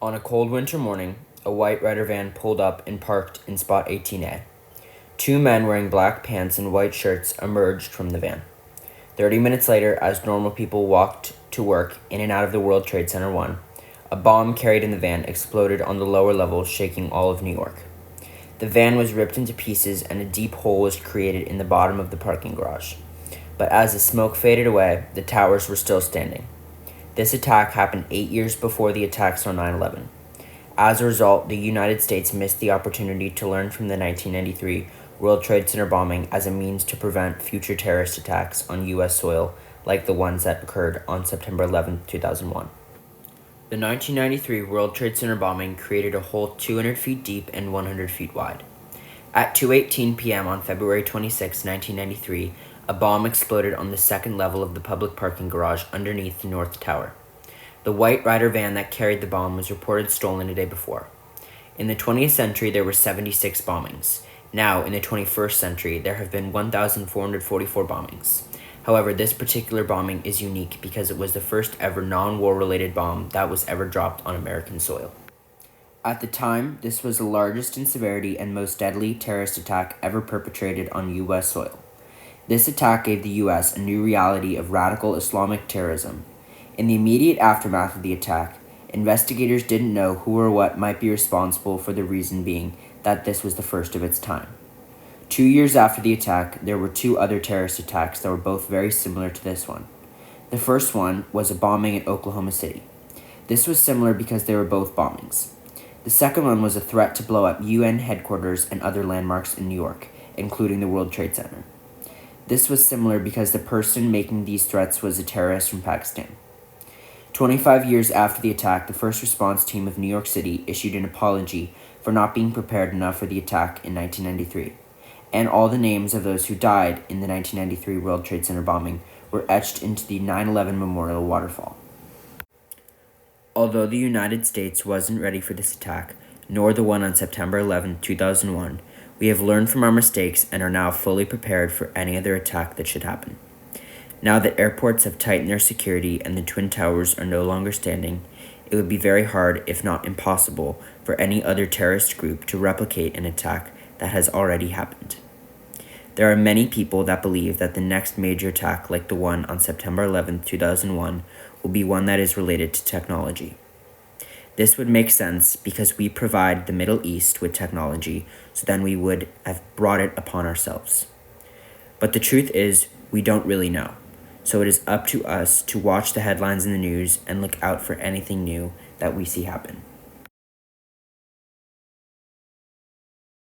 On a cold winter morning, a white Ryder van pulled up and parked in spot 18A. Two men wearing black pants and white shirts emerged from the van. 30 minutes later, as normal people walked to work in and out of the World Trade Center 1, a bomb carried in the van exploded on the lower level, shaking all of New York. The van was ripped into pieces and a deep hole was created in the bottom of the parking garage. But as the smoke faded away, the towers were still standing. This attack happened 8 years before the attacks on 9/11. As a result, the United States missed the opportunity to learn from the 1993 World Trade Center bombing as a means to prevent future terrorist attacks on U.S. soil like the ones that occurred on September 11, 2001. The 1993 World Trade Center bombing created a hole 200 feet deep and 100 feet wide. At 2:18 p.m. on February 26, 1993, a bomb exploded on the second level of the public parking garage underneath the North Tower. The white Ryder van that carried the bomb was reported stolen a day before. In the 20th century, there were 76 bombings. Now, in the 21st century, there have been 1,444 bombings. However, this particular bombing is unique because it was the first ever non-war related bomb that was ever dropped on American soil. At the time, this was the largest in severity and most deadly terrorist attack ever perpetrated on U.S. soil. This attack gave the U.S. a new reality of radical Islamic terrorism. In the immediate aftermath of the attack, investigators didn't know who or what might be responsible, for the reason being that this was the first of its time. 2 years after the attack, there were two other terrorist attacks that were both very similar to this one. The first one was a bombing in Oklahoma City. This was similar because they were both bombings. The second one was a threat to blow up UN headquarters and other landmarks in New York, including the World Trade Center. This was similar because the person making these threats was a terrorist from Pakistan. 25 years after the attack, the first response team of New York City issued an apology for not being prepared enough for the attack in 1993, and all the names of those who died in the 1993 World Trade Center bombing were etched into the 9/11 Memorial Waterfall. Although the United States wasn't ready for this attack, nor the one on September 11, 2001, we have learned from our mistakes and are now fully prepared for any other attack that should happen. Now that airports have tightened their security and the Twin Towers are no longer standing, it would be very hard, if not impossible, for any other terrorist group to replicate an attack that has already happened. There are many people that believe that the next major attack, like the one on September 11, 2001, will be one that is related to technology. This would make sense because we provide the Middle East with technology, so then we would have brought it upon ourselves. But the truth is, we don't really know. So it is up to us to watch the headlines in the news and look out for anything new that we see happen.